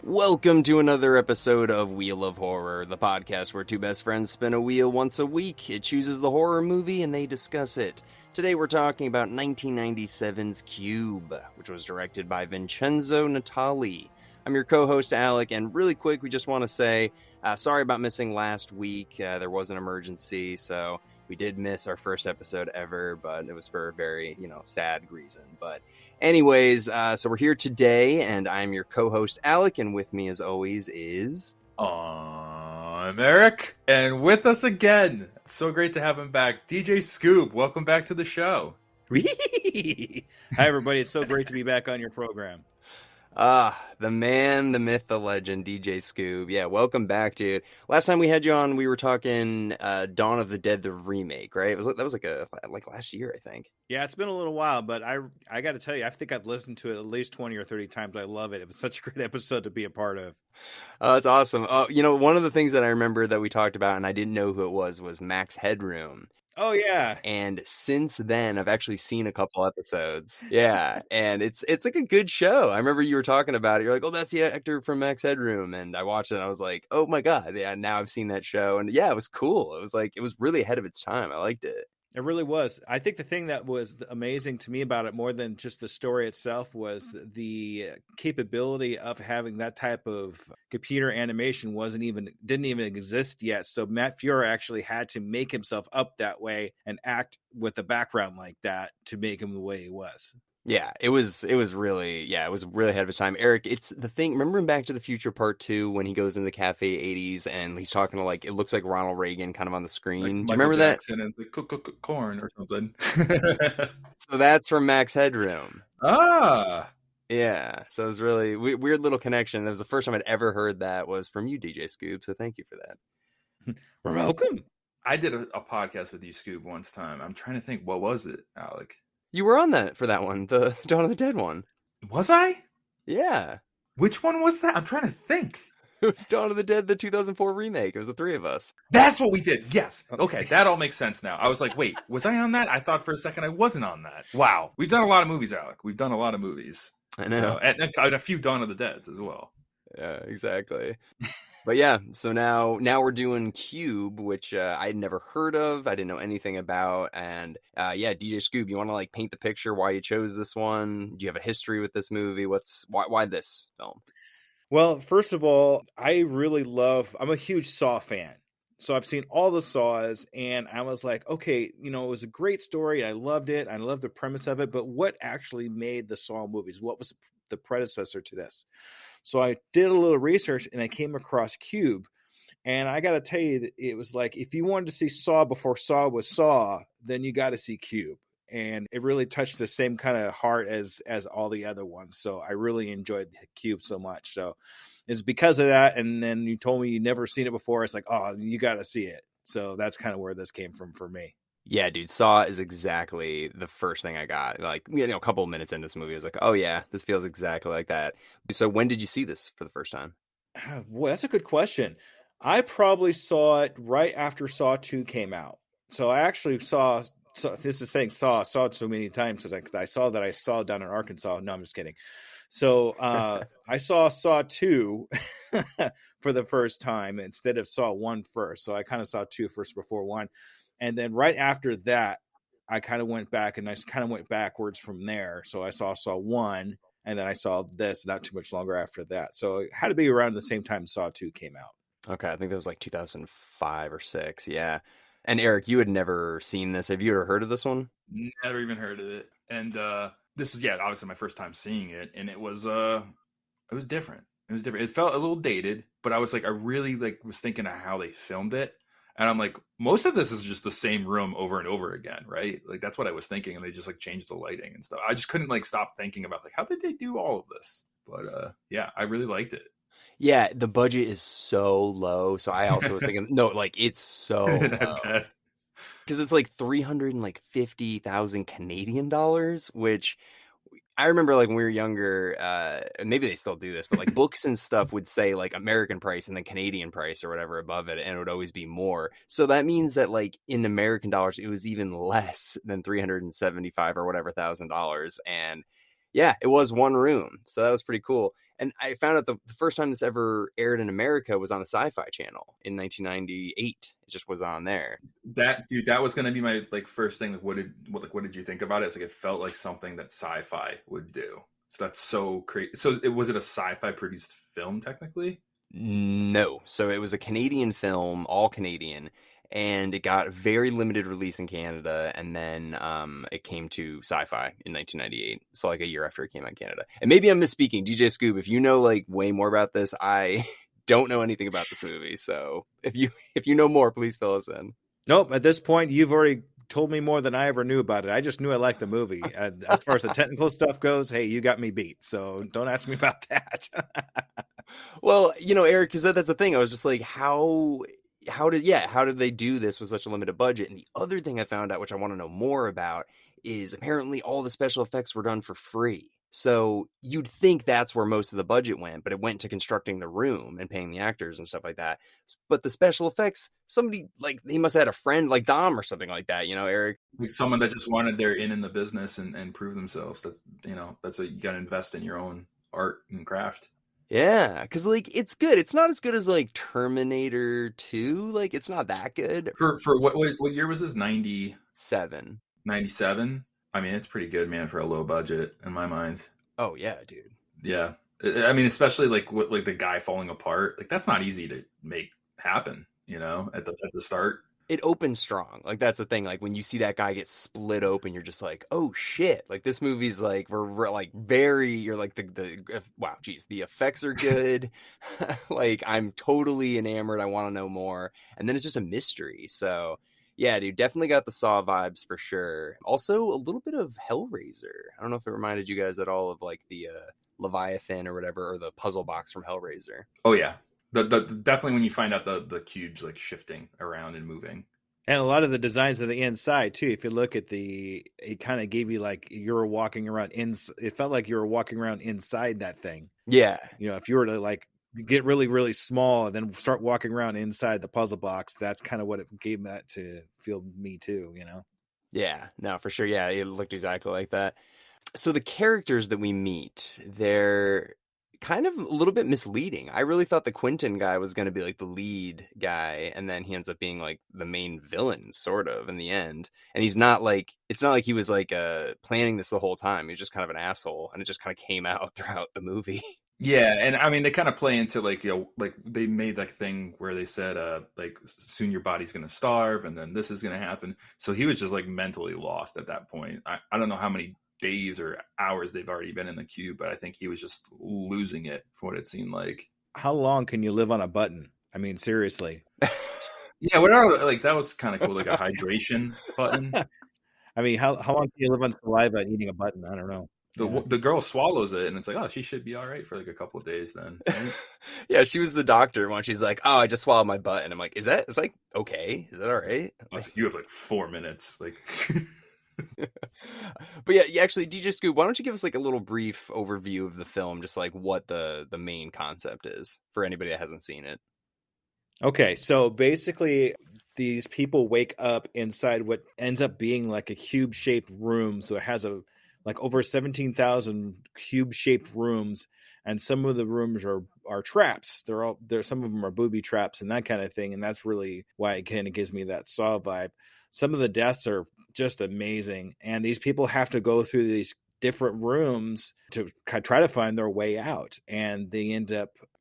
Welcome to another episode of Wheel of Horror, the podcast where two best friends spin a wheel once a week. It chooses the horror movie and they discuss it. Today we're talking about 1997's Cube, which was directed by Vincenzo Natali. I'm your co-host Alec, and really quick, we just want to say sorry about missing last week. There was an emergency, so we did miss our first episode ever, but it was for a very, sad reason. But anyways, so we're here today, and I'm your co-host Alec, and with me as always is... I'm Erik, and with us again, so great to have him back, DJ Skoob. Welcome back to the show. Hi everybody, it's so great to be back on your program. The man, the myth, the legend, DJ Skoob. Yeah, welcome back, dude. Last time we had you on, we were talking Dawn of the Dead, the remake, right? That was like last year, I think. Yeah, it's been a little while, but I got to tell you, I think I've listened to it at least 20 or 30 times. I love it. It was such a great episode to be a part of. Oh, that's awesome. One of the things that I remember that we talked about, and I didn't know who it was Max Headroom. Oh, yeah. And since then, I've actually seen a couple episodes. Yeah, and it's like a good show. I remember you were talking about it. You're like, oh, that's the actor from Max Headroom. And I watched it, and I was like, oh, my God. Yeah, now I've seen that show. And yeah, it was cool. It was really ahead of its time. I liked it. It really was. I think the thing that was amazing to me about it more than just the story itself was the capability of having that type of computer animation didn't even exist yet. So Matt Fuhrer actually had to make himself up that way and act with a background like that to make him the way he was. Yeah, it was really ahead of its time. Erik, it's the thing. Remember in Back to the Future Part 2 when he goes in the cafe 80s and he's talking to it looks like Ronald Reagan kind of on the screen. Like Do you Michael remember Jackson that? and the corn or something. So that's from Max Headroom. Ah. Yeah, so it was really weird little connection. That was the first time I'd ever heard that was from you, DJ Skoob. So thank you for that. We're welcome. I did a podcast with you, Skoob, once time. I'm trying to think, what was it, Alec? You were on that for that one, the Dawn of the Dead one. Was I? Yeah. Which one was that? I'm trying to think. It was Dawn of the Dead, the 2004 remake. It was the three of us. That's what we did. Yes. Okay, that all makes sense now. I was like, wait, was I on that? I thought for a second I wasn't on that. Wow. We've done a lot of movies, Alec. We've done a lot of movies. I know. So, and a few Dawn of the Deads as well. Yeah, exactly. But yeah, so now we're doing Cube, which I'd never heard of. I didn't know anything about. And DJ Skoob, you want to paint the picture why you chose this one? Do you have a history with this movie? Why this film? Well, first of all, I'm a huge Saw fan. So I've seen all the Saws and I was like, okay, it was a great story. I loved it. I loved the premise of it. But what actually made the Saw movies? What was the predecessor to this? So I did a little research and I came across Cube. And I got to tell you, that it was like, if you wanted to see Saw before Saw was Saw, then you got to see Cube. And it really touched the same kind of heart as all the other ones. So I really enjoyed Cube so much. So it's because of that. And then you told me you'd never seen it before. It's like, oh, you got to see it. So that's kind of where this came from for me. Yeah, dude, Saw is exactly the first thing I got. A couple of minutes into this movie, I was like, oh yeah, this feels exactly like that. So when did you see this for the first time? Boy, that's a good question. I probably saw it right after Saw 2 came out. So I actually saw it so many times. I saw down in Arkansas. No, I'm just kidding. So I saw 2 for the first time instead of Saw 1 first. So I kind of saw 2 first before 1. And then right after that, I kind of went back and I kind of went backwards from there. So I saw 1 and then I saw this not too much longer after that. So it had to be around the same time Saw 2 came out. Okay, I think that was 2005 or 6. Yeah. And Erik, you had never seen this. Have you ever heard of this one? Never even heard of it. And this was, obviously my first time seeing it. And it was different. It was different. It felt a little dated, but I was I really was thinking of how they filmed it. And I'm like, most of this is just the same room over and over again, right? That's what I was thinking. And they just changed the lighting and stuff. I just couldn't stop thinking about how did they do all of this? But I really liked it. Yeah, the budget is so low. So I also was thinking, no, it's so low. Because it's 350,000 Canadian dollars, which I remember when we were younger, and maybe they still do this, but books and stuff would say American price and then Canadian price or whatever above it, and it would always be more. So that means that in American dollars, it was even less than $375 or whatever $1,000. And Yeah, it was one room. So that was pretty cool. And I found out the first time this ever aired in America was on the Sci-Fi Channel in 1998. It just was on there. That was gonna be my like first thing. Like, what did you think about it? It's like it felt like something that sci-fi would do. So that's so crazy. So was it a sci-fi produced film technically? No. So it was a Canadian film, all Canadian, and it got very limited release in Canada, and then it came to Sci-Fi in 1998. So like a year after it came out in Canada. And maybe I'm misspeaking. DJ Skoob, if you know like way more about this, I don't know anything about this movie. So if you know more, please fill us in. Nope. At this point, you've already told me more than I ever knew about it. I just knew I liked the movie. As far as the technical stuff goes, hey, you got me beat. So don't ask me about that. Well, Eric, because that's the thing. I was just like, how did they do this with such a limited budget? And the other thing I found out, which I want to know more about, is apparently all the special effects were done for free. So you'd think that's where most of the budget went, but it went to constructing the room and paying the actors and stuff like that. But the special effects, somebody like he must have had a friend like Dom or something like that, Eric. Like someone that just wanted their in the business and prove themselves. That's what you got to invest in your own art and craft. Yeah, because like it's good. It's not as good as like Terminator 2. Like it's not that good. For what year was this? 7. 97? I mean, it's pretty good, man, for a low budget in my mind. Oh yeah, dude. Yeah. I mean, especially like the guy falling apart. Like that's not easy to make happen, at the start. It opens strong. Like that's the thing. Like when you see that guy get split open, you're just like, oh shit. Like this movie's like we're like you're like the wow, geez, the effects are good. Like I'm totally enamored. I want to know more. And then it's just a mystery. So yeah, dude, definitely got the Saw vibes for sure. Also a little bit of Hellraiser. I don't know if it reminded you guys at all of like the Leviathan or whatever, or the puzzle box from Hellraiser. Oh yeah. The definitely when you find out the cubes like shifting around and moving. And a lot of the designs of the inside too. If you look at it kind of gave you like you were walking around it felt like you were walking around inside that thing. Yeah. If you were to like get really, really small and then start walking around inside the puzzle box, that's kind of what it gave that to feel me too, Yeah, no, for sure. Yeah, it looked exactly like that. So the characters that we meet, they're kind of a little bit misleading. I really thought the Quentin guy was going to be like the lead guy, and then he ends up being like the main villain sort of in the end. And it's not like he was like planning this the whole time. He was just kind of an asshole, and it just kind of came out throughout the movie. Yeah, and I mean they kind of play into like like they made that thing where they said like soon your body's gonna starve and then this is gonna happen. So he was just like mentally lost at that point. I don't know how many days or hours they've already been in the cube, but I think he was just losing it for what it seemed like. How long can you live on a button? I mean, seriously. Yeah, whatever. Like that was kind of cool, like a hydration button. I mean, how long can you live on saliva and eating a button? I don't know. The girl swallows it, and it's like, oh, she should be all right for like a couple of days then. Right? Yeah, she was the doctor when she's like, oh, I just swallowed my butt, and I'm like, it's like okay, is that all right? Like, you have like 4 minutes, like. But yeah, actually, DJ Skoob, why don't you give us like a little brief overview of the film, just like what the main concept is for anybody that hasn't seen it. Okay, so basically these people wake up inside what ends up being like a cube-shaped room. So it has like over 17,000 cube-shaped rooms, and some of the rooms are traps. Some of them are booby traps and that kind of thing, and that's really why it kind of gives me that Saw vibe. Some of the deaths are just amazing, and these people have to go through these different rooms to try to find their way out, and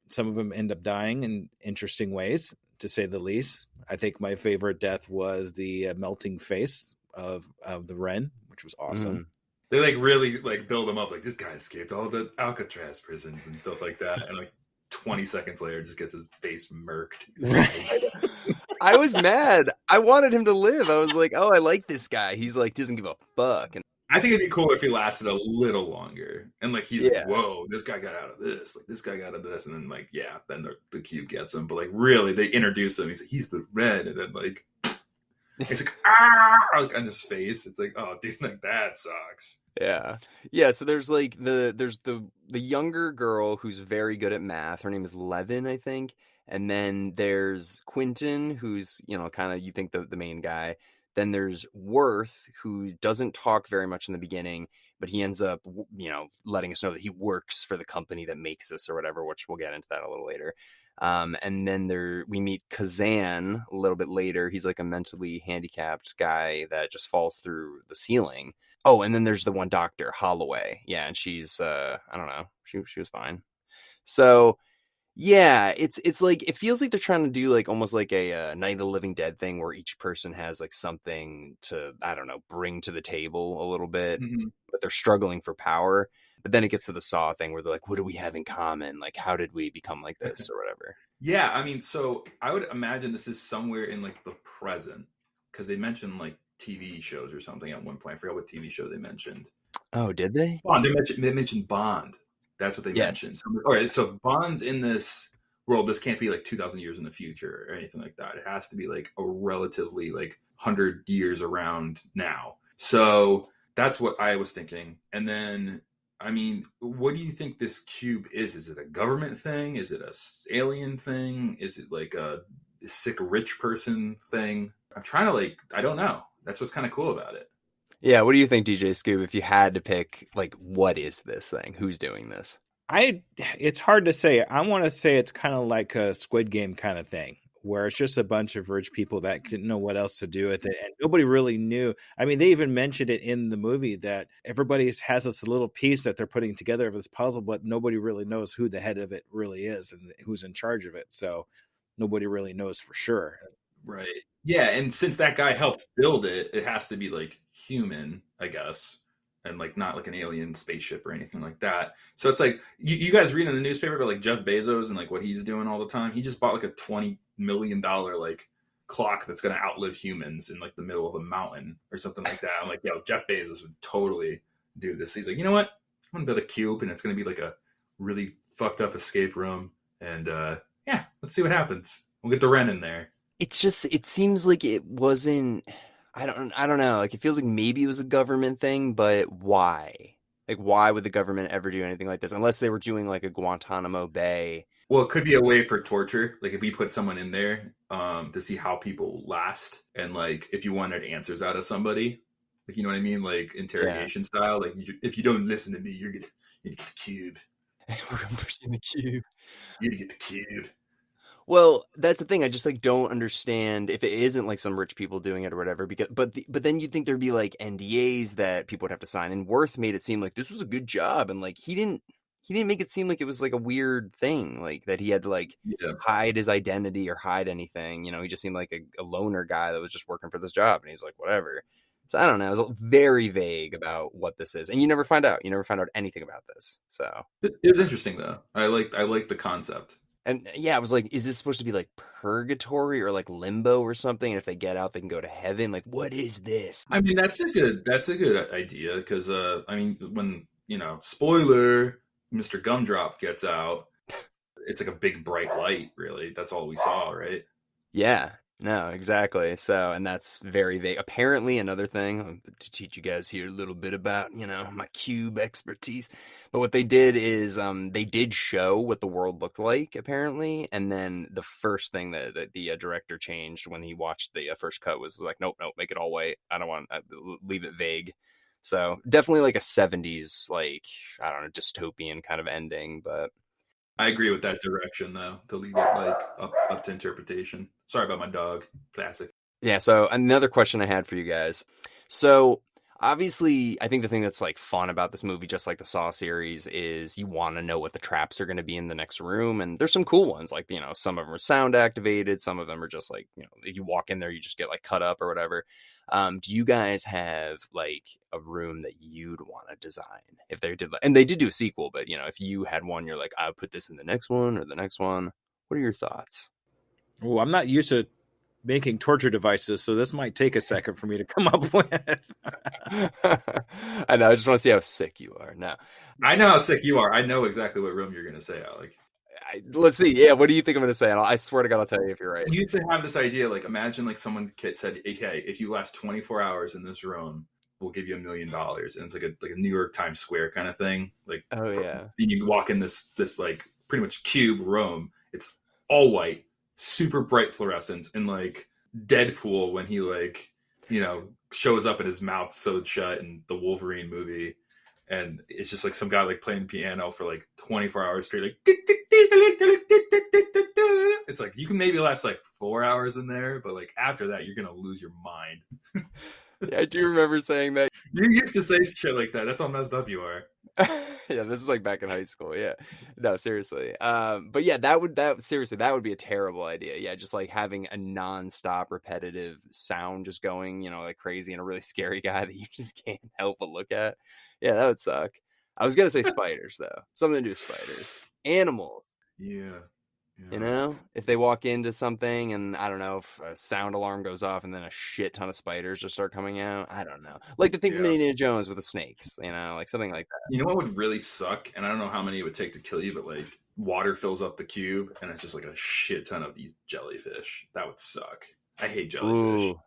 some of them end up dying in interesting ways, to say the least. I think my favorite death was the melting face of the Wren, which was awesome. Mm. They like really like build him up, like this guy escaped all the Alcatraz prisons and stuff like that, and like 20 seconds later just gets his face murked. Right. I was mad. I wanted him to live. I was like, oh, I like this guy. He's like doesn't give a fuck. And I think it'd be cool if he lasted a little longer, and like he's like, whoa, this guy got out of this, like this guy got out of this, and then like then the cube gets him. But like really, they introduce him. He's the Red, and then like he's like like on his face. It's like, oh, dude, like that sucks. Yeah. So there's like there's the younger girl who's very good at math. Her name is Levin, I think. And then there's Quentin, who's kind of you think the main guy. Then there's Worth, who doesn't talk very much in the beginning, but he ends up, letting us know that he works for the company that makes this or whatever, which we'll get into that a little later. And then we meet Kazan a little bit later. He's like a mentally handicapped guy that just falls through the ceiling. Oh, and then there's the one doctor, Holloway. Yeah, and she's I don't know, she was fine. So yeah, it's like it feels like they're trying to do like almost like a Night of the Living Dead thing where each person has like something to, I don't know, bring to the table a little bit, but they're struggling for power. But then it gets to the Saw thing where they're like, what do we have in common? Like, how did we become like this or whatever? Yeah, I mean, so I would imagine this is somewhere in like the present, because they mentioned like TV shows or something at one point. I forgot what TV show they mentioned. Oh, did they? Bond. They mentioned Bond. That's what they mentioned. So, all right, so if Bond's in this world, this can't be like 2,000 years in the future or anything like that. It has to be like a relatively like 100 years around now. So that's what I was thinking. And then, I mean, what do you think this cube is? Is it a government thing? Is it a alien thing? Is it like a sick rich person thing? I'm trying to like, I don't know. That's what's kind of cool about it. Yeah, what do you think, DJ Skoob, if you had to pick, like, what is this thing? Who's doing this? It's hard to say. I want to say it's kind of like a Squid Game kind of thing, where it's just a bunch of rich people that didn't know what else to do with it, and nobody really knew. I mean, they even mentioned it in the movie that everybody has this little piece that they're putting together of this puzzle, but nobody really knows who the head of it really is and who's in charge of it. So nobody really knows for sure. Right. Yeah, and since that guy helped build it, it has to be like human, I guess, and like not like an alien spaceship or anything like that. So it's like you guys read in the newspaper about like Jeff Bezos and like what he's doing all the time. He just bought like a $20 million like clock that's going to outlive humans in like the middle of a mountain or something like that. I'm like, yo, Jeff Bezos would totally do this. He's like, you know what? I'm going to build a cube and it's going to be like a really fucked up escape room. And yeah, let's see what happens. We'll get the Ren in there. It's just, it seems like it wasn't, I don't know. Like, it feels like maybe it was a government thing, but why? Like, why would the government ever do anything like this? Unless they were doing like a Guantanamo Bay. Well, it could be a way for torture. Like if we put someone in there to see how people last. And like, if you wanted answers out of somebody, like, you know what I mean? Like interrogation style. Like if you don't listen to me, you're going to get the cube. We're going to push you in the cube. You're going to get the cube. Well, that's the thing. I just like don't understand if it isn't like some rich people doing it or whatever. Because, but then you'd think there'd be like NDAs that people would have to sign. And Worth made it seem like this was a good job, and like he didn't make it seem like it was like a weird thing, like that he had to like hide his identity or hide anything. You know, he just seemed like a loner guy that was just working for this job, and he's like whatever. So I don't know. It was very vague about what this is, and you never find out. You never find out anything about this. So it was interesting though. I liked the concept. And yeah, I was like, is this supposed to be like purgatory or like limbo or something? And if they get out, they can go to heaven. Like, what is this? I mean, that's a good idea because I mean, when spoiler, Mr. Gumdrop gets out, it's like a big bright light. Really, that's all we saw, right? Yeah. No, exactly. So, and that's very vague. Apparently, another thing to teach you guys here a little bit about, my cube expertise. But what they did is they did show what the world looked like, apparently. And then the first thing that the director changed when he watched the first cut was like, nope, make it all white. I don't want leave it vague. So definitely like a 70s, like, I don't know, dystopian kind of ending. But I agree with that direction, though, to leave it like up to interpretation. Sorry about my dog. Classic. Yeah, so another question I had for you guys. So obviously, I think the thing that's like fun about this movie, just like the Saw series, is you want to know what the traps are going to be in the next room. And there's some cool ones, like, some of them are sound activated. Some of them are just like, if you walk in there, you just get like cut up or whatever. Do you guys have like a room that you'd want to design if they did, and they did do a sequel, but if you had one, you're like, I'll put this in the next one or the next one. What are your thoughts? Well, I'm not used to making torture devices, so this might take a second for me to come up with. I know. I just want to see how sick you are. No, I know how sick you are. I know exactly what room you're going to say, Alec. Let's see. Yeah, what do you think I'm going to say? And I swear to God, I'll tell you if you're right. You used to have this idea, like, imagine like someone said, "Okay, if you last 24 hours in this room, we'll give you $1 million." And it's like a New York Times Square kind of thing. Like, oh yeah. And you walk in this like pretty much cube room. It's all white, super bright fluorescence, and like Deadpool when he like shows up and his mouth sewed shut in the Wolverine movie. And it's just like some guy like playing piano for like 24 hours straight. Like, it's like you can maybe last like 4 hours in there, but like after that, you're going to lose your mind. Yeah, I do remember saying that. You used to say shit like that. That's how messed up you are. Yeah, this is like back in high school. Yeah, no, seriously. But yeah, that would be a terrible idea. Yeah, just like having a nonstop repetitive sound just going, like crazy, and a really scary guy that you just can't help but look at. Yeah, that would suck. I was gonna say spiders though. Something to do with spiders, animals. Yeah. If they walk into something and I don't know if a sound alarm goes off and then a shit ton of spiders just start coming out. I don't know. Like the thing from Indiana Jones with the snakes, like something like that. You know what would really suck? And I don't know how many it would take to kill you, but like water fills up the cube and it's just like a shit ton of these jellyfish. That would suck. I hate jellyfish. Ooh.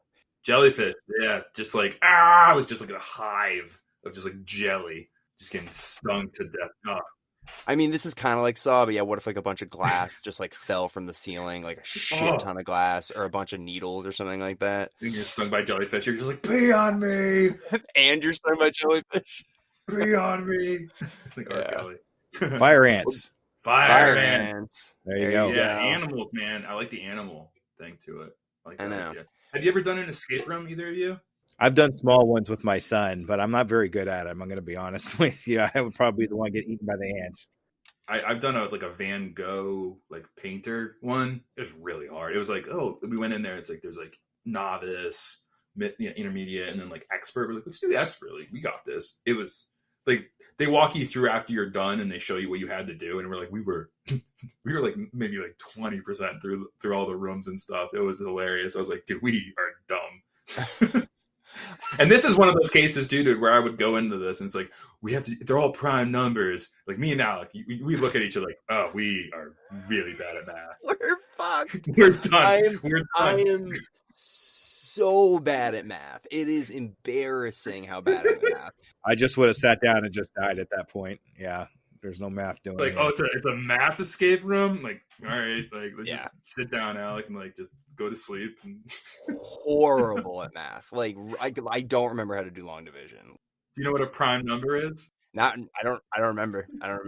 Jellyfish, yeah. Just like, like just like a hive of just like jelly. Just getting stung to death. Oh. I mean, this is kind of like Saw, but yeah, what if like a bunch of glass just like fell from the ceiling, like a shit ton of glass, or a bunch of needles or something like that? And you're stung by jellyfish. You're just like, pee on me. And you're stung by jellyfish. Pee on me. Like R. Kelly. Fire ants. Fire ants. There you go. Yeah, animals, man. I like the animal thing to it. I know. Idea. Have you ever done an escape room, either of you? I've done small ones with my son, but I'm not very good at them. I'm going to be honest with you. I would probably be the one get eaten by the ants. I've done a Van Gogh like painter one. It was really hard. It was like, we went in there. It's like there's like novice, intermediate, and then like expert. We're like, let's do the expert. Like, we got this. It was like they walk you through after you're done and they show you what you had to do. And we're like, we were like maybe like 20% through all the rooms and stuff. It was hilarious. I was like, dude, we are dumb. And this is one of those cases, dude, where I would go into this and it's like, they're all prime numbers. Like me and Alec, we look at each other like, oh, we are really bad at math. We're fucked. We're done. I am so bad at math. It is embarrassing how bad I'm at math. I just would have sat down and just died at that point. Yeah. There's no math doing like, it. It's a math escape room. Like, all right, like let's just sit down, Alec, and like just go to sleep. Horrible at math. Like I don't remember how to do long division. Do you know what a prime number is? I don't remember. I don't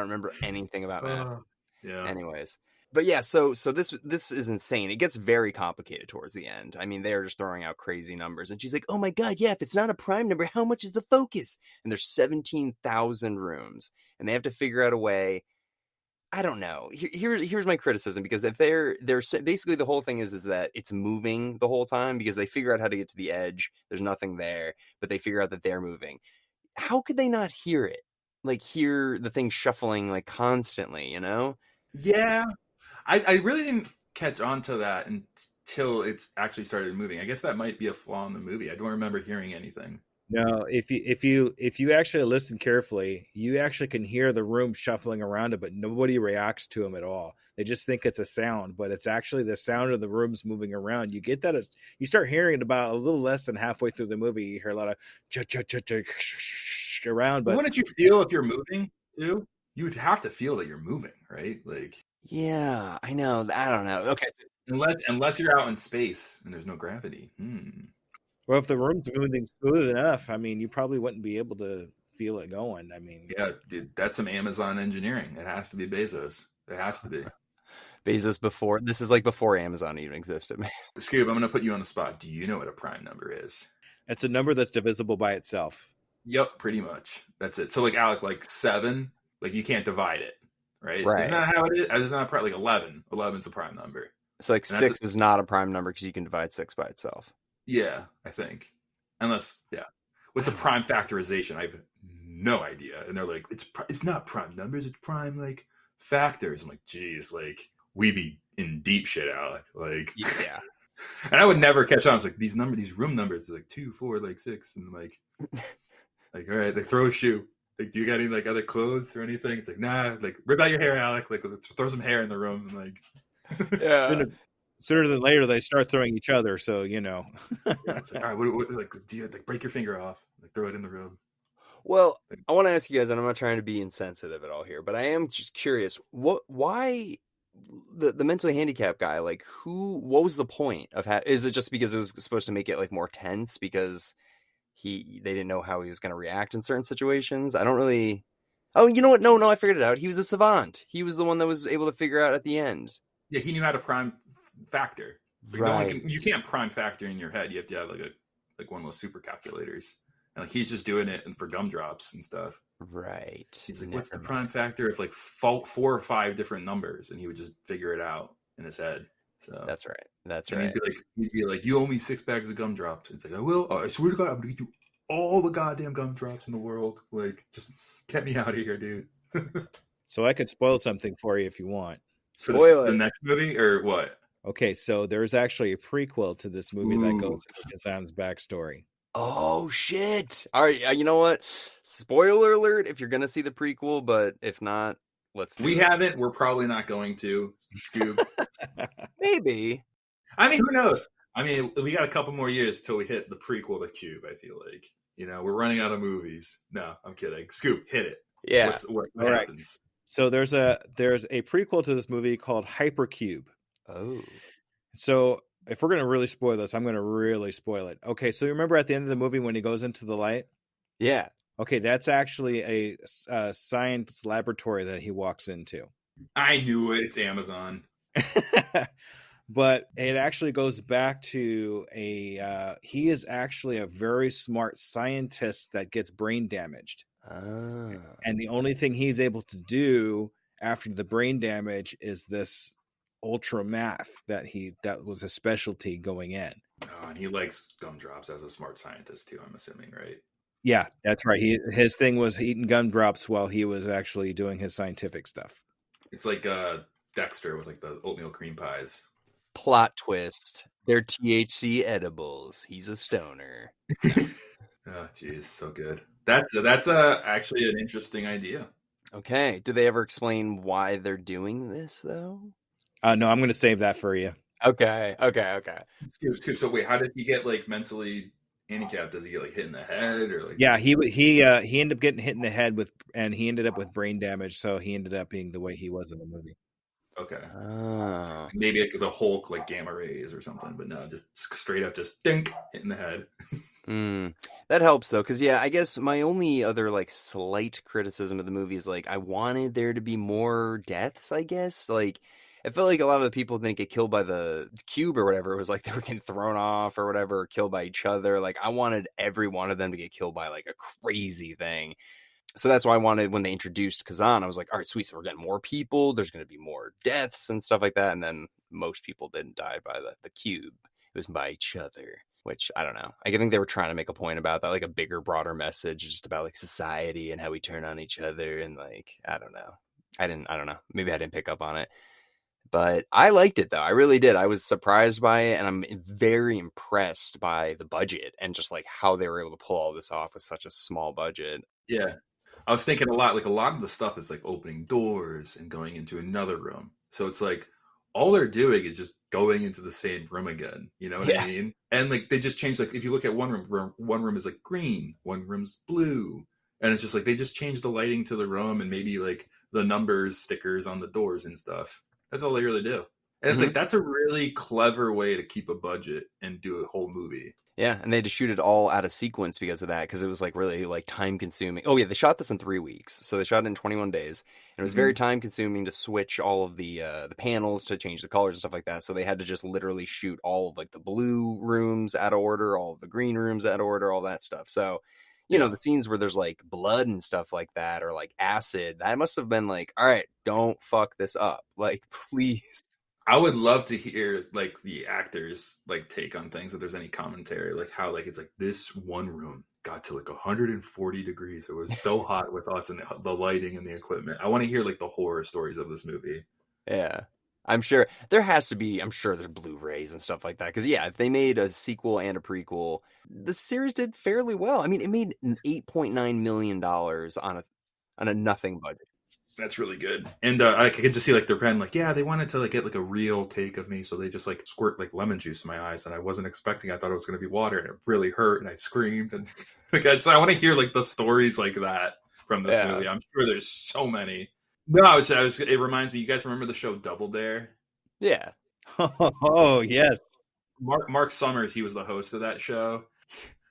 remember anything about math. Yeah. Anyways. But yeah, so this is insane. It gets very complicated towards the end. I mean, they're just throwing out crazy numbers. And she's like, oh my God, yeah, if it's not a prime number, how much is the focus? And there's 17,000 rooms. And they have to figure out a way. I don't know. Here's my criticism, because if they're basically the whole thing is that it's moving the whole time because they figure out how to get to the edge. There's nothing there, but they figure out that they're moving. How could they not hear it? Like hear the thing shuffling like constantly, Yeah. I really didn't catch on to that until it's actually started moving. I guess that might be a flaw in the movie. I don't remember hearing anything. No, if you actually listen carefully, you actually can hear the room shuffling around it, but nobody reacts to them at all. They just think it's a sound, but it's actually the sound of the rooms moving around. You get that you start hearing it about a little less than halfway through the movie. You hear a lot of around. But wouldn't you feel if you're moving too? You would have to feel that you're moving, right? Like, yeah, I know. I don't know. Okay, unless you're out in space and there's no gravity. Well, if the room's moving smooth enough, I mean, you probably wouldn't be able to feel it going. I mean, yeah, dude, that's some Amazon engineering. It has to be Bezos. It has to be. Bezos this is like before Amazon even existed, man. Skoob, I'm going to put you on the spot. Do you know what a prime number is? It's a number that's divisible by itself. Yep, pretty much. That's it. So like Alec, like 7, like you can't divide it, right? Right. Isn't that how it is? It's not like 11. 11's a prime number. So like 6 is not a prime number because you can divide 6 by itself. Yeah, I think. Unless, what's a prime factorization? I have no idea. And they're like, it's not prime numbers, it's prime like factors. I'm like, geez, like we be in deep shit, Alec. Like, yeah. And I would never catch on. It's like these room numbers is like 2, 4, like 6, and like, all right, they throw a shoe. Like, do you got any like other clothes or anything? It's like, nah. Like, rip out your hair, Alec. Like, let's throw some hair in the room. And like, yeah. Sooner than later, they start throwing each other. So Yeah, it's like, all right, what, like, do you like break your finger off? Like, throw it in the room. Well, I want to ask you guys, and I'm not trying to be insensitive at all here, but I am just curious. Why the mentally handicapped guy, like what was the point of is it just because it was supposed to make it like more tense because they didn't know how he was going to react in certain situations? I don't really. Oh, you know what? No, I figured it out. He was a savant. He was the one that was able to figure out at the end. Yeah, he knew how to prime factor. Like, right. You can't prime factor in your head. You have to have like one of those super calculators. And like he's just doing it for gumdrops and stuff. Right. He's like, what's the prime factor of like 4 or 5 different numbers? And he would just figure it out in his head. So that's right. He'd be like, you owe me 6 bags of gumdrops. It's like, I will. I swear to God, I'm gonna get you all the goddamn gumdrops in the world. Like, just get me out of here, dude. So I could spoil something for you if you want. Spoil the next movie or what? Okay, so there's actually a prequel to this movie that goes into Kazan's backstory. Oh shit! All right, you know what? Spoiler alert! If you're gonna see the prequel, but if not, let's. We haven't. We're probably not going to. Skoob. Maybe. I mean, who knows? I mean, we got a couple more years till we hit the prequel to Cube. I feel like we're running out of movies. No, I'm kidding. Skoob, hit it. Yeah. What happens? So there's a prequel to this movie called Hypercube. Oh. So if we're going to really spoil this, I'm going to really spoil it. Okay, so you remember at the end of the movie when he goes into the light? Yeah. Okay, that's actually a science laboratory that he walks into. I knew it. It's Amazon. But it actually goes back to he is actually a very smart scientist that gets brain damaged. And the only thing he's able to do after the brain damage is this ultra math that was a specialty going in. Oh, and he likes gumdrops as a smart scientist too, I'm assuming, right? Yeah, that's right. His thing was eating gumdrops while he was actually doing his scientific stuff. It's like Dexter with like the oatmeal cream pies. Plot twist. They're THC edibles. He's a stoner. Oh, geez, so good. That's actually an interesting idea. Okay. Do they ever explain why they're doing this though? No, I'm going to save that for you. Okay. So wait, how did he get like mentally handicapped? Does he get like hit in the head or like? Yeah, he ended up getting hit in the head and he ended up with brain damage. So he ended up being the way he was in the movie. Okay. Maybe like the Hulk, like gamma rays or something, but no, just straight up, just dink, hit in the head. That helps though, because I guess my only other like slight criticism of the movie is like I wanted there to be more deaths. I guess like it felt like a lot of the people didn't get killed by the cube or whatever. It was like they were getting thrown off or whatever, or killed by each other. Like I wanted every one of them to get killed by like a crazy thing. So that's why I wanted when they introduced Kazan, I was like, all right, sweet. So we're getting more people. There's going to be more deaths and stuff like that. And then most people didn't die by the cube. It was by each other, which I don't know. I think they were trying to make a point about that, like a bigger, broader message just about like society and how we turn on each other. And like, I don't know. I don't know. Maybe I didn't pick up on it. But I liked it, though. I really did. I was surprised by it, and I'm very impressed by the budget and just like how they were able to pull all this off with such a small budget. Yeah. I was thinking a lot of the stuff is like opening doors and going into another room. So it's like all they're doing is just going into the same room again. You know what I mean? And like they just changed, like if you look at one room is like green, one room's blue. And it's just like they just changed the lighting to the room and maybe like the numbers, stickers on the doors and stuff. That's all they really do. And it's like that's a really clever way to keep a budget and do a whole movie. Yeah, and they had to shoot it all out of sequence because of that, because it was like really like time consuming. Oh yeah, they shot this in 3 weeks, so they shot it in 21 days, and it was very time consuming to switch all of the panels to change the colors and stuff like that. So they had to just literally shoot all of like the blue rooms out of order, all of the green rooms out of order, all that stuff. So you know the scenes where there's like blood and stuff like that, or like acid, that must have been like, all right, don't fuck this up, like please. I would love to hear like the actors like take on things if there's any commentary, like how like it's like this one room got to like 140 degrees. It was so hot with us and the lighting and the equipment. I want to hear like the horror stories of this movie. Yeah, I'm sure there has to be. I'm sure there's Blu-rays and stuff like that. Because yeah, if they made a sequel and a prequel, the series did fairly well. I mean, it made $8.9 million on a nothing budget. That's really good. And I could just see like their pen, like, yeah, they wanted to like get like a real take of me. So they just like squirt like lemon juice in my eyes. And I wasn't expecting, I thought it was going to be water and it really hurt. And I screamed. And like, so I want to hear like the stories like that from this movie. I'm sure there's so many. No, I was. It reminds me. You guys remember the show Double Dare? Yeah. Oh, yes. Mark Summers. He was the host of that show.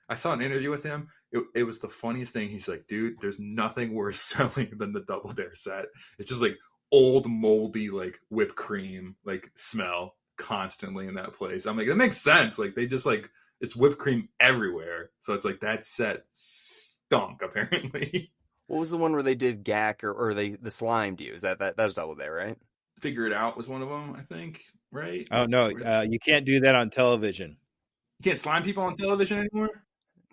I saw an interview with him. It was the funniest thing. He's like, dude, there's nothing worse smelling than the Double Dare set. It's just like old, moldy, like whipped cream, like smell constantly in that place. I'm like, that makes sense. Like they just like it's whipped cream everywhere. So it's like that set stunk apparently. What was the one where they did gack or the slimed you? Is that was Double Dare, right? Figure It Out was one of them, I think. Right? Oh no, you can't do that on television. You can't slime people on television anymore?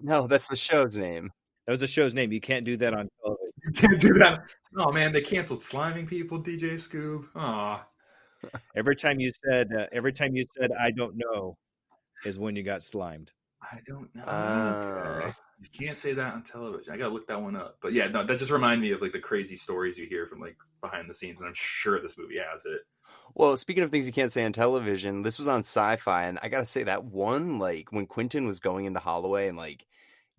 No, that's the show's name. That was the show's name. You can't do that on television. You can't do that. Oh man, they canceled sliming people, DJ Skoob. Aw. Every time you said I don't know is when you got slimed. I don't know. Okay. You can't say that on television. I gotta look that one up. But yeah, no, that just reminded me of like the crazy stories you hear from like behind the scenes, and I'm sure this movie has it. Well, speaking of things you can't say on television, this was on Sci-Fi, and I gotta say that one, like when Quentin was going into Holloway and like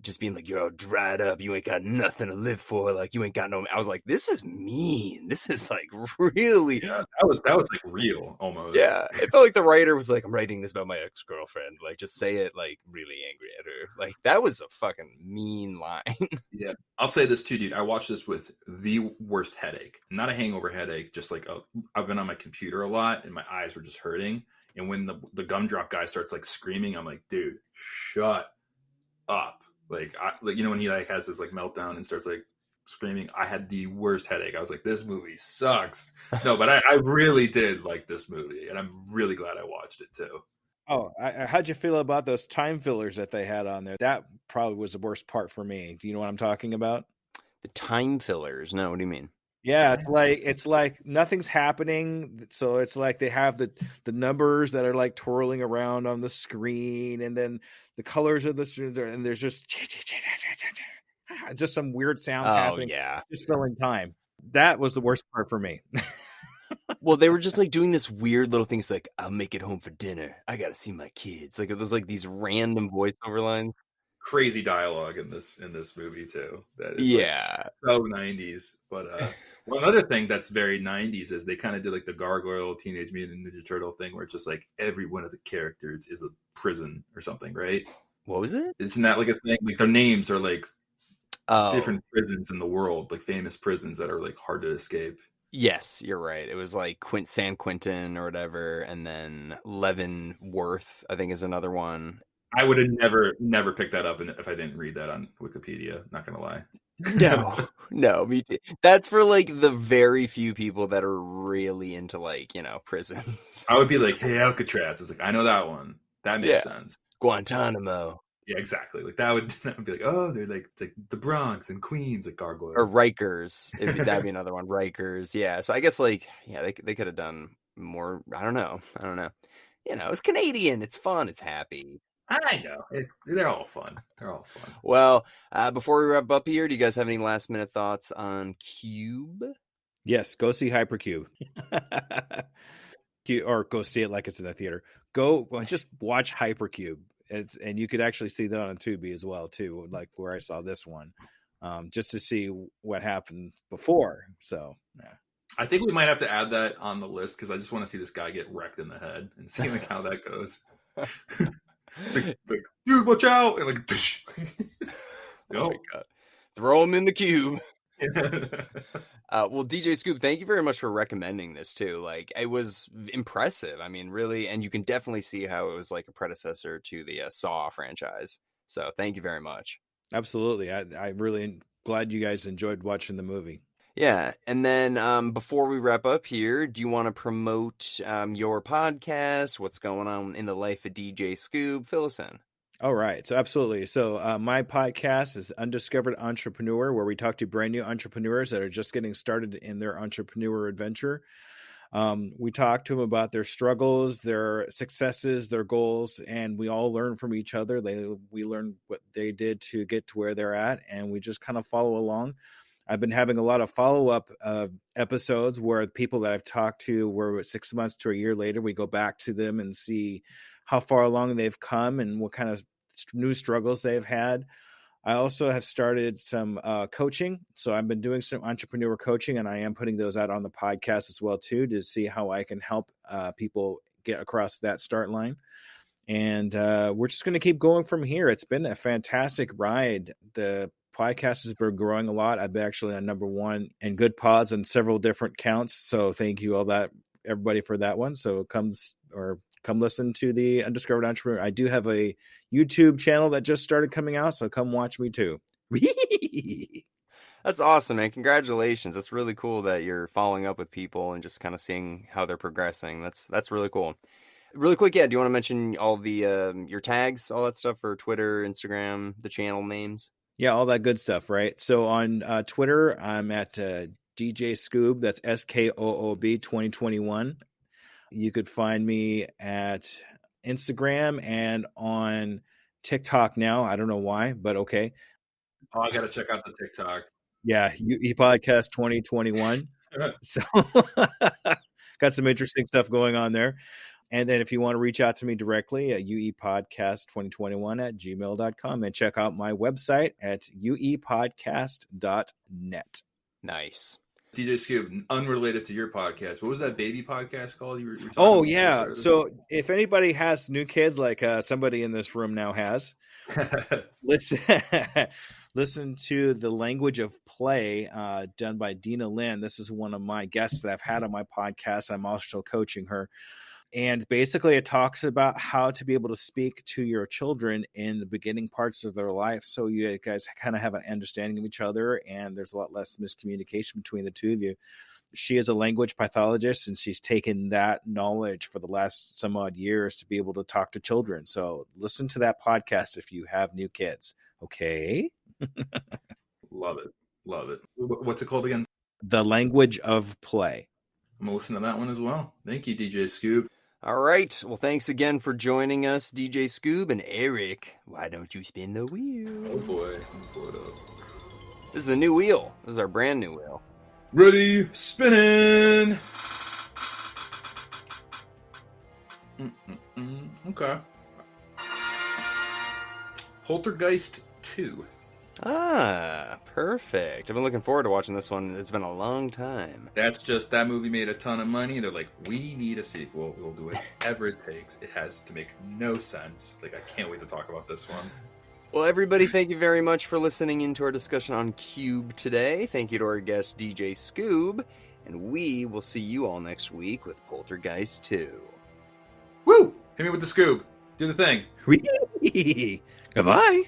just being like, "You're all dried up, you ain't got nothing to live for, like you ain't got no." I was like, "This is mean. This is like really." Yeah, that was like real almost. Yeah, it felt like the writer was like, "I'm writing this about my ex-girlfriend. Like, just say it like really angry at her." Like that was a fucking mean line. Yeah, I'll say this too, dude. I watched this with the worst headache. Not a hangover headache, just like I've been on my computer a lot and my eyes were just hurting. And when the gumdrop guy starts like screaming, I'm like, dude, shut up. Like when he like has this like meltdown and starts like screaming, I had the worst headache. I was like, this movie sucks. No, but I really did like this movie, and I'm really glad I watched it too. Oh, how'd you feel about those time fillers that they had on there? That probably was the worst part for me. Do you know what I'm talking about? The time fillers. No, what do you mean? Yeah, it's like nothing's happening. So it's like they have the numbers that are like twirling around on the screen, and then the colors of the and there's just some weird sounds happening. Yeah, just filling time. That was the worst part for me. Well, they were just like doing this weird little things like, "I'll make it home for dinner. I gotta see my kids." Like it was like these random voiceover lines. Crazy dialogue in this movie too. That is like so 90s. But one other thing that's very 90s is they kind of did like the Gargoyle Teenage Mutant Ninja Turtle thing, where it's just like every one of the characters is a prison or something, right? What was it? Isn't that like a thing? Like their names are like different prisons in the world, like famous prisons that are like hard to escape. Yes, you're right. It was like San Quentin or whatever, and then Leavenworth, I think, is another one. I would have never picked that up if I didn't read that on Wikipedia. Not gonna lie. No, me too. That's for like the very few people that are really into like prisons. I would be like, hey, Alcatraz. It's like I know that one. That makes sense. Guantanamo. Yeah, exactly. Like that would be like, oh, they're like it's like the Bronx and Queens, like Gargoyle or Rikers. That'd be another one. Rikers. Yeah. So I guess like they could have done more. I don't know. It's Canadian. It's fun. It's happy. I know. They're all fun. Well, before we wrap up here, do you guys have any last minute thoughts on Cube? Yes, go see Hypercube. Or go see it like it's in the theater. Go just watch Hypercube. And you could actually see that on Tubi as well too, like where I saw this one, just to see what happened before. So yeah. I think we might have to add that on the list because I just want to see this guy get wrecked in the head and see like how that goes. It's like, dude, watch out! And like, oh my God, throw him in the cube. Well, DJ Skoob, thank you very much for recommending this too. Like, it was impressive. I mean, really, and you can definitely see how it was like a predecessor to the Saw franchise. So, thank you very much. Absolutely, I really glad you guys enjoyed watching the movie. Yeah, and then before we wrap up here, do you want to promote your podcast? What's going on in the life of DJ Skoob? Fill us in. All right. So absolutely. So my podcast is Undiscovered Entrepreneur, where we talk to brand new entrepreneurs that are just getting started in their entrepreneur adventure. We talk to them about their struggles, their successes, their goals, and we all learn from each other. We learn what they did to get to where they're at, and we just kind of follow along. I've been having a lot of follow-up episodes where people that I've talked to were 6 months to a year later, we go back to them and see how far along they've come and what kind of new struggles they've had. I also have started some coaching. So I've been doing some entrepreneur coaching, and I am putting those out on the podcast as well, too, to see how I can help people get across that start line. And we're just going to keep going from here. It's been a fantastic ride. The podcast has been growing a lot. I've been actually on number 1 in good pods on several different counts. So thank you everybody for that one. So come listen to the Undiscovered Entrepreneur. I do have a YouTube channel that just started coming out, so come watch me too. That's awesome, man. Congratulations. That's really cool that you're following up with people and just kind of seeing how they're progressing. That's really cool. Really quick, yeah, do you want to mention all the your tags, all that stuff for Twitter, Instagram, the channel names? Yeah, all that good stuff, right? So on Twitter, I'm at DJ Skoob. That's SKOOB 2021. You could find me at Instagram and on TikTok now. I don't know why, but okay. Oh, I got to check out the TikTok. Yeah, UE Podcast 2021. So got some interesting stuff going on there. And then if you want to reach out to me directly at uepodcast2021@gmail.com and check out my website at uepodcast.net. Nice. DJ Skoob, unrelated to your podcast, what was that baby podcast called? You were oh, yeah. So if anybody has new kids, like somebody in this room now has, listen to The Language of Play, done by Dina Lynn. This is one of my guests that I've had on my podcast. I'm also coaching her. And basically it talks about how to be able to speak to your children in the beginning parts of their life. So you guys kind of have an understanding of each other, and there's a lot less miscommunication between the two of you. She is a language pathologist, and she's taken that knowledge for the last some odd years to be able to talk to children. So listen to that podcast if you have new kids. Okay. Love it. What's it called again? The Language of Play. I'm going to listen to that one as well. Thank you, DJ Skoob. All right. Well, thanks again for joining us, DJ Skoob and Erik. Why don't you spin the wheel? Oh, boy. I'm pulled up. This is the new wheel. This is our brand new wheel. Ready, spinning. Okay. Poltergeist 2. Ah, perfect. I've been looking forward to watching this one. It's been a long time. That's just, that movie made a ton of money. They're like, we need a sequel. We'll do whatever it takes. It has to make no sense. Like, I can't wait to talk about this one. Well, everybody, thank you very much for listening into our discussion on Cube today. Thank you to our guest, DJ Skoob. And we will see you all next week with Poltergeist 2. Woo! Hit me with the Skoob. Do the thing. Goodbye.